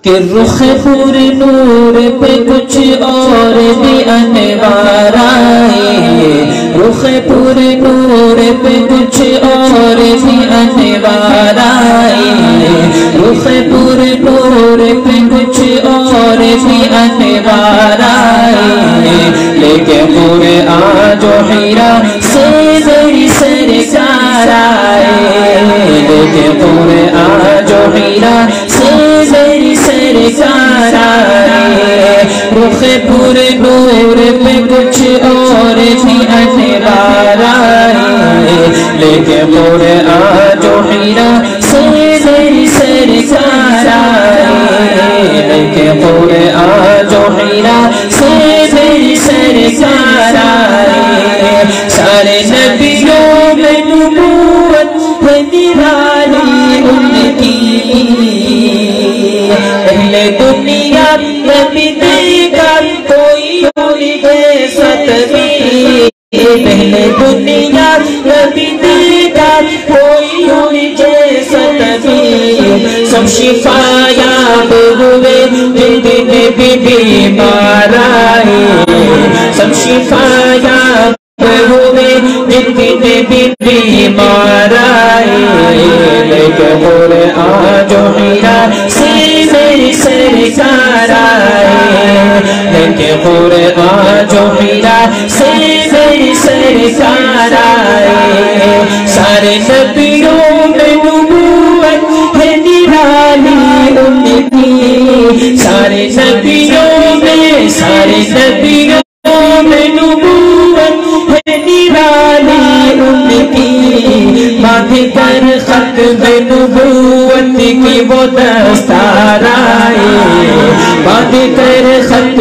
کہ رخ پر نور پہ کچھ اور بھی انوار آئے، رخ پر نور پہ کچھ اور بھی انوار آئے، رخ پر نور پہ کچھ اور بھی انوار آئے، لیکن پورے آج حیرا سے میری سرکار آئے، لیکن پورے آج حیرا سے میری سرکار آئے، رخ پر نور پہ کچھ اور بھی انوار آئے، لیکن پورے آج حیرا سے میری سرکار آئے، لیکن پورے آج حیرا سے میری سرکار آئے، سارے نبیوں میں نبوت ہے نرالی ان کی، اہل دنیا نبی دیکھا کوئی ہوئی جیست بھی، پہلے دنیا نبی دیکھا کوئی ہوئی جیست بھی، سب شفا یاب ہوئے جن میں بھی بیمار آئے، سب شفا یاب ہوئے جن میں بھی بیمار آئے، لیکن پورے آج حیرا سے میری سرکار آئے، لیکن پورے آج حیرا سے میری سرکار آئے، سارے نبیوں میں نبوت ہے نرالی ان کی، سارے نبیوں میں نبوت ہے نرالی ان کی، ماتھے پر ختم نبوت کی وہ دستار آئے، ماتھے پر ختم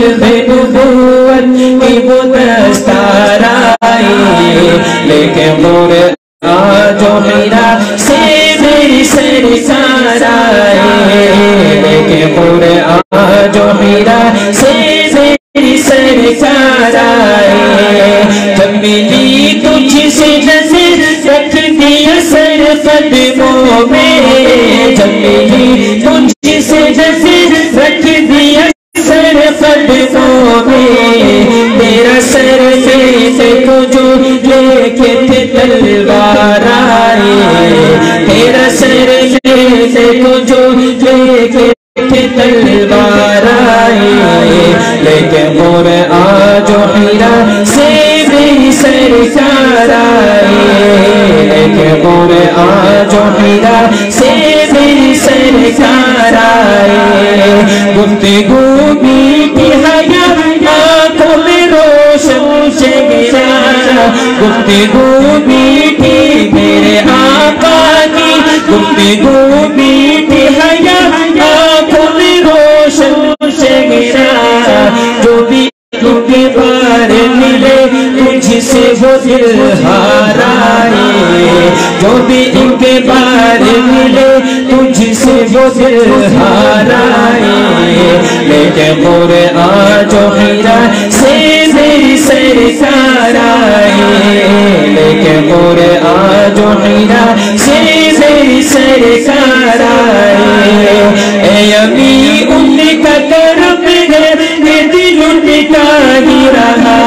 نبوت کی وہ دستار آئے، لیکن پورے آج حیرا سے میری سرکار آئے، لیکن پورے آج حیرا سے میری سرکار آئے، جب ملی تجھ سے نظر رکھ دیا سر قدموں میں، جب ملی تجھ سے نظر رکھ دیا سر قدموں میں، تیرا سر دیتے کو جو لے کے تھے تلوار آئے، تیرا سر دیتے کو جو لے کے تھے تلوار آئے، لیکن پورے آج حیرا سے میری سرکار آئے، لیکن پورے آج حیرا سے میری سرکار آئے، گفتگو میٹھی حیا آنکھوں میں روشن چہرہ، گفتگو میٹھی میرے آقا کی، گفتگو میٹھی حیا آنکھوں میں روشن چہرہ، جو بھی ان کے بار ملے تجھ سے وہ دل ہار آئے، جو بھی ان کے بار ملے تجھ سے وہ دل ہار آئے، لیکن پورے آج حیرا سے میری سرکار آئے، لیکن پورے آج حیرا سے میری سرکار آئے، اے امی ان کا کرم ہے کہ دل ان کا ہی رہا۔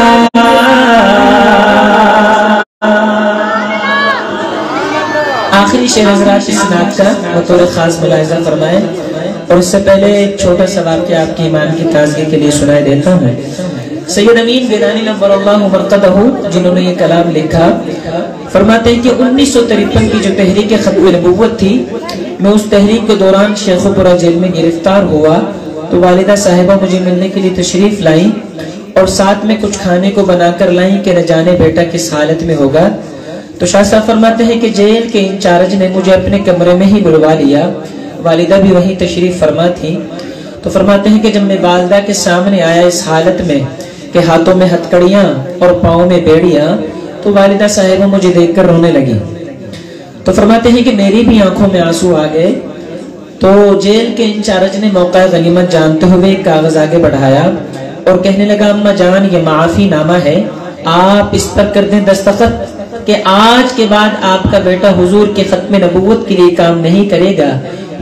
آخری شعر حضرات اس نعت کا بطور خاص ملاحظہ فرمائیں، اور اس سے پہلے ایک چھوٹا سا واقعہ آپ کی ایمان کی تازگی کے لیے سنائے دیتا ہوں۔ سید امین گیلانی نور اللہ مرقدہ جنہوں نے یہ کلام لکھا، فرماتے ہیں کہ 1953 کی جو تحریک ختم نبوت تھی، میں اس تحریک کے دوران شیخ پورہ جیل میں گرفتار ہوا، تو والدہ صاحبہ مجھے ملنے کے لیے تشریف لائیں اور ساتھ میں کچھ کھانے کو بنا کر لائیں کہ نہ جانے بیٹا کس حالت میں ہوگا۔ تو شاہ صاحب فرماتے ہیں کہ جیل کے انچارج نے مجھے اپنے کمرے میں ہی بلوا لیا، والدہ بھی وہیں تشریف فرما تھی۔ تو فرماتے ہیں کہ جب میں والدہ کے سامنے آیا اس حالت میں کہ ہاتھوں میں ہتکڑیاں اور پاؤں میں بیڑیاں، تو والدہ صاحبہ مجھے دیکھ کر رونے لگی۔ تو فرماتے ہیں کہ میری بھی آنکھوں میں آنسو آ گئے۔ تو جیل کے انچارج نے موقع غنیمت جانتے ہوئے ایک کاغذ آگے بڑھایا اور کہنے لگا اماں جان یہ معافی نامہ ہے، آپ اس پر کر دیں دستخط کہ آج کے بعد آپ کا بیٹا حضور کے ختم نبوت کے لیے کام نہیں کرے گا،